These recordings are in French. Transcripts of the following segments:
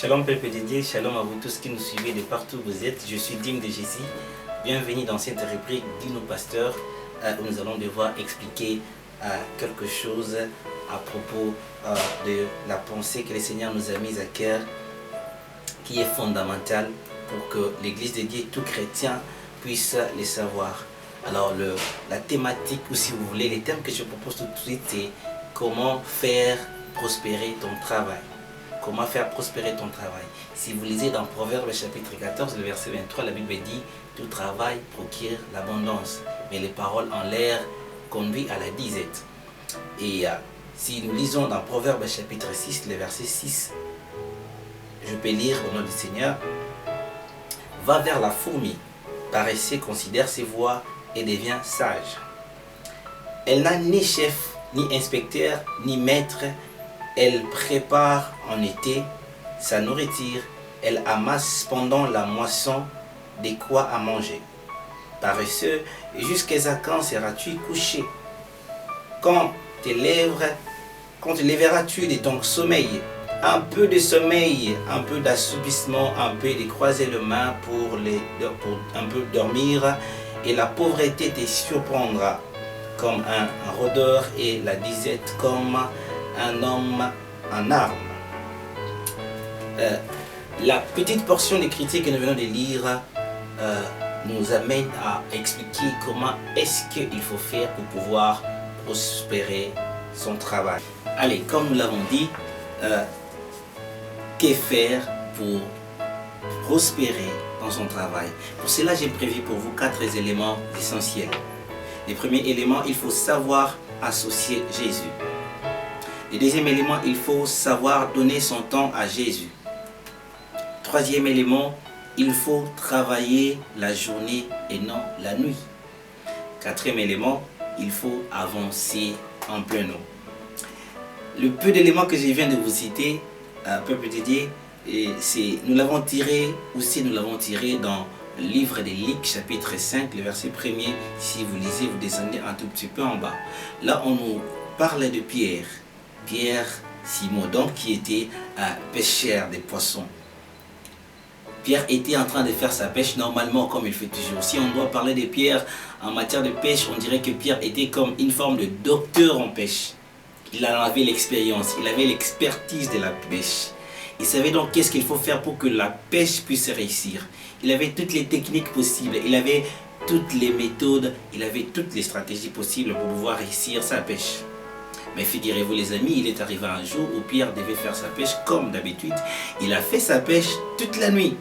Shalom peuple de Dieu, shalom à vous tous qui nous suivez de partout où vous êtes. Je suis Dim de Jésus. Bienvenue dans cette rubrique Dis-nous Pasteur où nous allons devoir expliquer quelque chose à propos de la pensée que le Seigneur nous a mise à cœur, qui est fondamentale pour que l'Église de Dieu, tout chrétien, puisse le savoir. Alors la thématique, ou si vous voulez, les thèmes que je propose tout de suite, c'est comment faire prospérer ton travail. Comment faire prospérer ton travail. Si vous lisez dans Proverbes chapitre 14, le verset 23, la Bible dit « Tout travail procure l'abondance, mais les paroles en l'air conduisent à la disette. » Et si nous lisons dans Proverbes chapitre 6, le verset 6, je peux lire au nom du Seigneur « Va vers la fourmi, paresseux considère ses voies et devient sage. Elle n'a ni chef, ni inspecteur, ni maître. Elle prépare en été sa nourriture. Elle amasse pendant la moisson de quoi à manger. Paresseux, jusqu'à quand seras-tu couché? Quand te lèveras-tu de ton sommeil? Un peu de sommeil, un peu d'assoupissement, un peu de croiser les mains pour un peu dormir, et la pauvreté te surprendra comme un rôdeur et la disette comme un homme en armes. La petite portion d'écriture que nous venons de lire nous amène à expliquer comment est-ce qu'il faut faire pour pouvoir prospérer son travail. Allez, comme nous l'avons dit, que faire pour prospérer dans son travail? Pour cela, j'ai prévu pour vous 4 éléments essentiels. Le premier élément, il faut savoir associer Jésus. Le deuxième élément, il faut savoir donner son temps à Jésus. Troisième élément, il faut travailler la journée et non la nuit. Quatrième élément, il faut avancer en plein eau. Le peu d'éléments que je viens de vous citer, peuple de Dieu, nous l'avons tiré dans le livre de Luc chapitre 5, le verset 1er. Si vous lisez, vous descendez un tout petit peu en bas. Là, on nous parle de Pierre. Pierre Simon, donc qui était un pêcheur de poissons. Pierre était en train de faire sa pêche normalement comme il fait toujours. Si on doit parler de Pierre en matière de pêche, on dirait que Pierre était comme une forme de docteur en pêche. Il avait l'expérience, il avait l'expertise de la pêche. Il savait donc qu'est-ce qu'il faut faire pour que la pêche puisse réussir. Il avait toutes les techniques possibles, il avait toutes les méthodes, il avait toutes les stratégies possibles pour pouvoir réussir sa pêche. Mais figurez-vous les amis, il est arrivé un jour où Pierre devait faire sa pêche comme d'habitude. Il a fait sa pêche toute la nuit.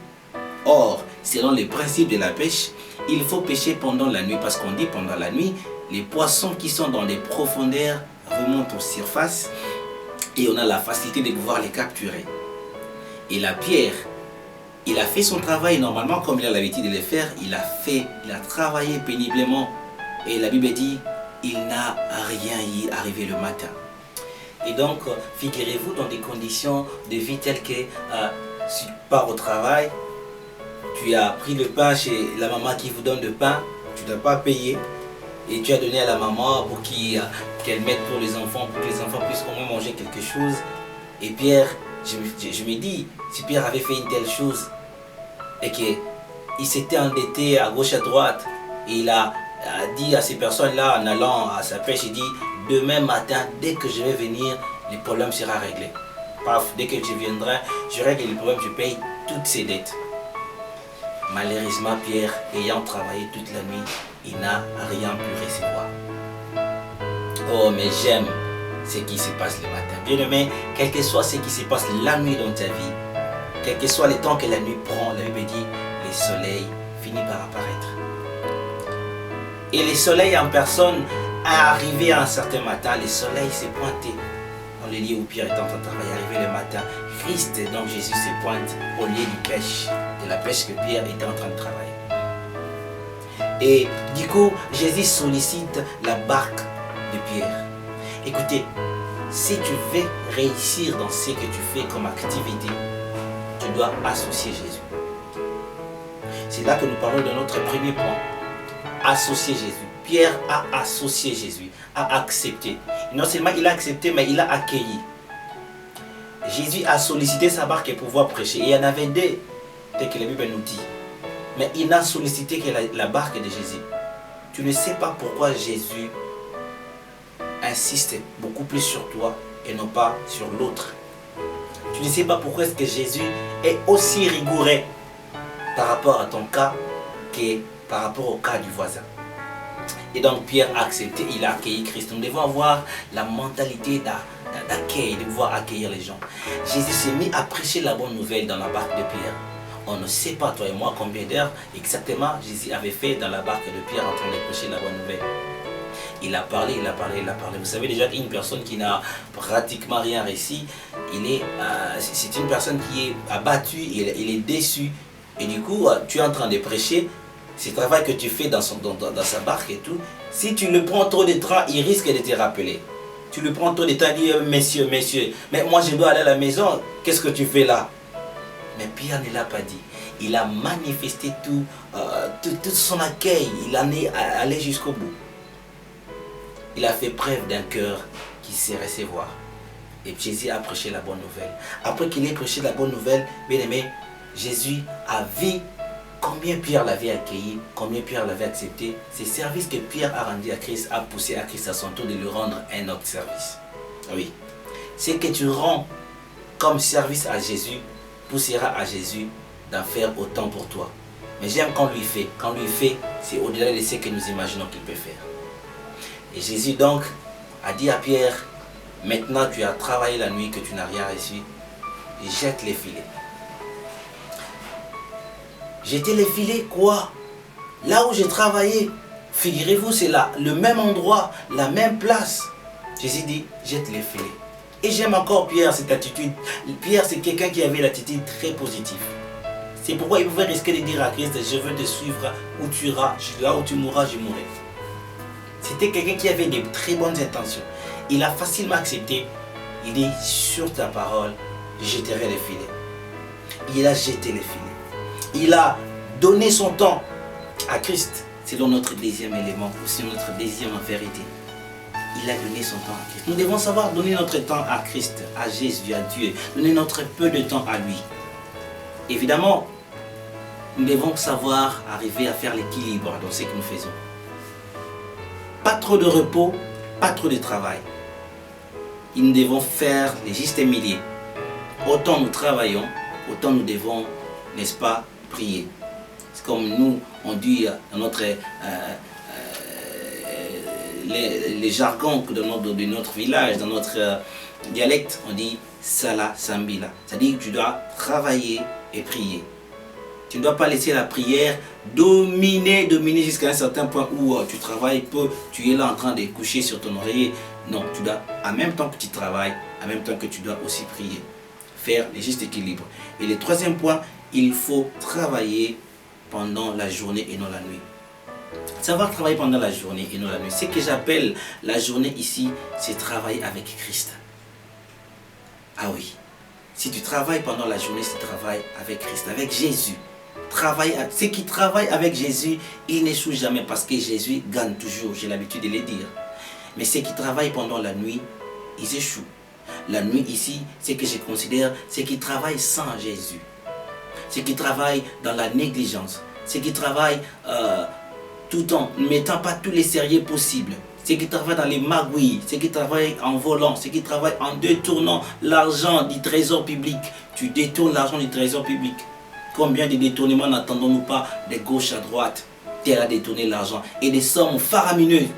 Or, selon les principes de la pêche, il faut pêcher pendant la nuit. Parce qu'on dit pendant la nuit, les poissons qui sont dans les profondeurs remontent en surface et on a la facilité de pouvoir les capturer. Et là, Pierre, il a fait son travail normalement comme il a l'habitude de le faire. Il a travaillé péniblement. Et la Bible dit, il n'a rien y arrivé le matin. Et donc, figurez-vous dans des conditions de vie telles que tu pars au travail, tu as pris le pain chez la maman qui vous donne le pain, tu n'as pas payé, et tu as donné à la maman pour qu'elle mette pour les enfants, pour que les enfants puissent au moins manger quelque chose. Et Pierre, je me dis, si Pierre avait fait une telle chose, et qu'il s'était endetté à gauche à droite, et il a dit à ces personnes-là en allant à sa pêche, il dit demain matin, dès que je vais venir, le problème sera réglé. Paf, dès que je viendrai, je règle le problème, je paye toutes ses dettes. Malheureusement, Pierre, ayant travaillé toute la nuit, il n'a rien pu recevoir. Oh, mais j'aime ce qui se passe le matin. Bien aimé, quel que soit ce qui se passe la nuit dans ta vie, quel que soit le temps que la nuit prend, la Bible dit, le soleil finit par apparaître. Et le soleil en personne est arrivé un certain matin, le soleil s'est pointé dans le lieu où Pierre était en train de travailler, arrivé le matin. Christ, donc Jésus, se pointe au lieu de la pêche que Pierre était en train de travailler. Et du coup, Jésus sollicite la barque de Pierre. Écoutez, si tu veux réussir dans ce que tu fais comme activité, tu dois associer Jésus. C'est là que nous parlons de notre premier point. Associer Jésus. Pierre a associé Jésus, a accepté. Non seulement il a accepté, mais il a accueilli. Jésus a sollicité sa barque pour pouvoir prêcher. Et il y en avait deux, tel que la Bible nous dit. Mais il n'a sollicité que la barque de Jésus. Tu ne sais pas pourquoi Jésus insiste beaucoup plus sur toi et non pas sur l'autre. Tu ne sais pas pourquoi est-ce que Jésus est aussi rigoureux par rapport à ton cas que par rapport au cas du voisin. Et donc Pierre a accepté, il a accueilli Christ. Nous devons avoir la mentalité d'accueil, de pouvoir accueillir les gens. Jésus s'est mis à prêcher la bonne nouvelle dans la barque de Pierre. On ne sait pas, toi et moi, combien d'heures exactement Jésus avait fait dans la barque de Pierre en train de prêcher la bonne nouvelle. Il a parlé, il a parlé, il a parlé. Vous savez déjà qu'une personne qui n'a pratiquement rien réussi, c'est une personne qui est abattue, il est déçu. Et du coup, tu es en train de prêcher, ce travail que tu fais dans sa barque et tout, si tu le prends trop de temps, il risque de te rappeler. Tu le prends trop de temps, il dit, messieurs, mais moi je dois aller à la maison, qu'est-ce que tu fais là? Mais Pierre ne l'a pas dit. Il a manifesté tout son accueil, il en est allé jusqu'au bout. Il a fait preuve d'un cœur qui sait recevoir. Et Jésus a prêché la bonne nouvelle. Après qu'il ait prêché la bonne nouvelle, bien aimé, Jésus a vu combien Pierre l'avait accueilli, combien Pierre l'avait accepté. Ces services que Pierre a rendus à Christ a poussé à Christ à son tour de lui rendre un autre service. Oui. Ce que tu rends comme service à Jésus poussera à Jésus d'en faire autant pour toi. Mais j'aime quand lui fait. Quand lui fait, c'est au-delà de ce que nous imaginons qu'il peut faire. Et Jésus donc a dit à Pierre, maintenant tu as travaillé la nuit que tu n'as rien reçu, jette les filets. Jeter les filets quoi? Là où j'ai travaillé, figurez-vous, c'est là, le même endroit, la même place. Jésus dit, jette les filets. Et j'aime encore Pierre, cette attitude. Pierre, c'est quelqu'un qui avait l'attitude très positive. C'est pourquoi il pouvait risquer de dire à Christ, je veux te suivre où tu iras, là où tu mourras, je mourrai. C'était quelqu'un qui avait de très bonnes intentions. Il a facilement accepté. Il dit, sur ta parole, je jetterai les filets. Il a jeté les filets. Il a donné son temps à Christ. Selon notre deuxième élément, aussi notre deuxième vérité. Il a donné son temps à Christ. Nous devons savoir donner notre temps à Christ, à Jésus, à Dieu. Donner notre peu de temps à lui. Évidemment, nous devons savoir arriver à faire l'équilibre dans ce que nous faisons. Pas trop de repos, pas trop de travail. Et nous devons faire les justes milieux. Autant nous travaillons, autant nous devons, n'est-ce pas, prier. C'est comme nous, on dit dans notre les jargons de notre village, dans notre dialecte, on dit Sala Sambila. C'est-à-dire que tu dois travailler et prier. Tu ne dois pas laisser la prière dominer jusqu'à un certain point où tu travailles peu, tu es là en train de coucher sur ton oreiller. Non, tu dois, en même temps que tu travailles, en même temps que tu dois aussi prier. Faire les justes équilibres. Et le troisième point, il faut travailler pendant la journée et non la nuit. Savoir travailler pendant la journée et non la nuit. Ce que j'appelle la journée ici, c'est travailler avec Christ. Ah oui. Si tu travailles pendant la journée, c'est travailler avec Christ, avec Jésus. Ceux qui travaillent avec Jésus, ils n'échouent jamais parce que Jésus gagne toujours, j'ai l'habitude de le dire. Mais ceux qui travaillent pendant la nuit, ils échouent. La nuit ici, c'est que je considère ceux qui travaillent sans Jésus. Ceux qui travaillent dans la négligence. Ceux qui travaillent tout en ne mettant pas tous les sérieux possibles. Ceux qui travaillent dans les magouilles, ceux qui travaillent en volant, ceux qui travaillent en détournant l'argent du trésor public. Tu détournes l'argent du trésor public. Combien de détournements n'attendons-nous pas de gauche à droite? Tel a détourné l'argent et des sommes faramineuses.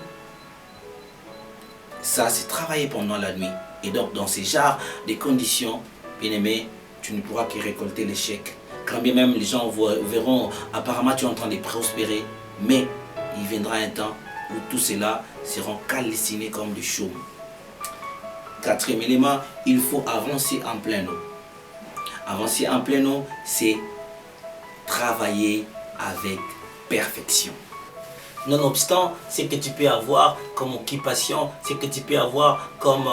Ça, c'est travailler pendant la nuit. Et donc, dans ces genres de conditions, bien aimé, tu ne pourras que récolter l'échec. Quand bien même les gens verront, apparemment tu es en train de prospérer, mais il viendra un temps où tout cela seront calcinés comme des chaumes. Quatrième élément, il faut avancer en plein eau. Avancer en plein eau, c'est travailler avec perfection. Nonobstant ce que tu peux avoir comme occupation, ce que tu peux avoir comme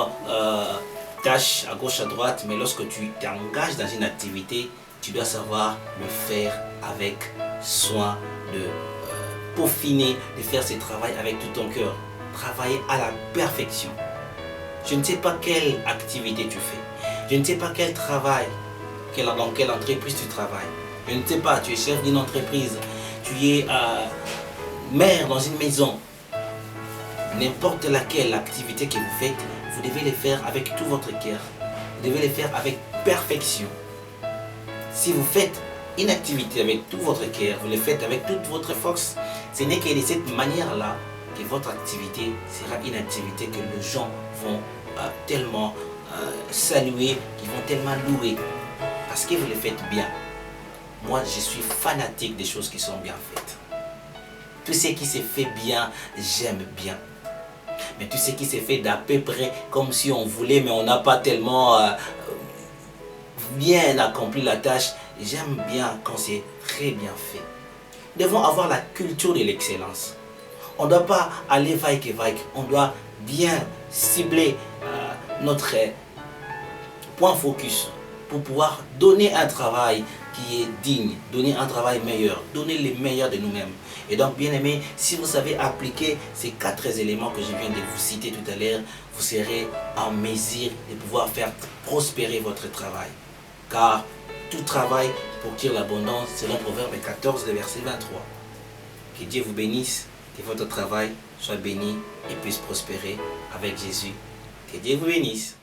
tâche à gauche à droite, mais lorsque tu t'engages dans une activité, tu dois savoir le faire avec soin, de peaufiner, de faire ce travail avec tout ton cœur. Travailler à la perfection. Je ne sais pas quelle activité tu fais, Je ne sais pas quel travail, dans quelle entreprise tu travailles. Je ne sais pas, tu es chef d'une entreprise, tu es mère dans une maison. N'importe laquelle activité que vous faites, vous devez les faire avec tout votre cœur. Vous devez les faire avec perfection. Si vous faites une activité avec tout votre cœur, vous le faites avec toute votre force, ce n'est que de cette manière-là que votre activité sera une activité que les gens vont tellement saluer, qu'ils vont tellement louer. Parce que vous le faites bien. Moi, je suis fanatique des choses qui sont bien faites. Tout ce qui se fait bien, j'aime bien. Mais tout ce qui se fait d'à peu près comme si on voulait, mais on n'a pas tellement bien accompli la tâche, j'aime bien quand c'est très bien fait. Nous devons avoir la culture de l'excellence. On ne doit pas aller vaille-que-vaille, on doit bien cibler notre point focus pour pouvoir donner un travail qui est digne, donner un travail meilleur, donner le meilleur de nous-mêmes. Et donc, bien aimé, si vous savez appliquer ces 4 éléments que je viens de vous citer tout à l'heure, vous serez en mesure de pouvoir faire prospérer votre travail. Car tout travail procure l'abondance, selon Proverbe 14, verset 23. Que Dieu vous bénisse, que votre travail soit béni et puisse prospérer avec Jésus. Que Dieu vous bénisse.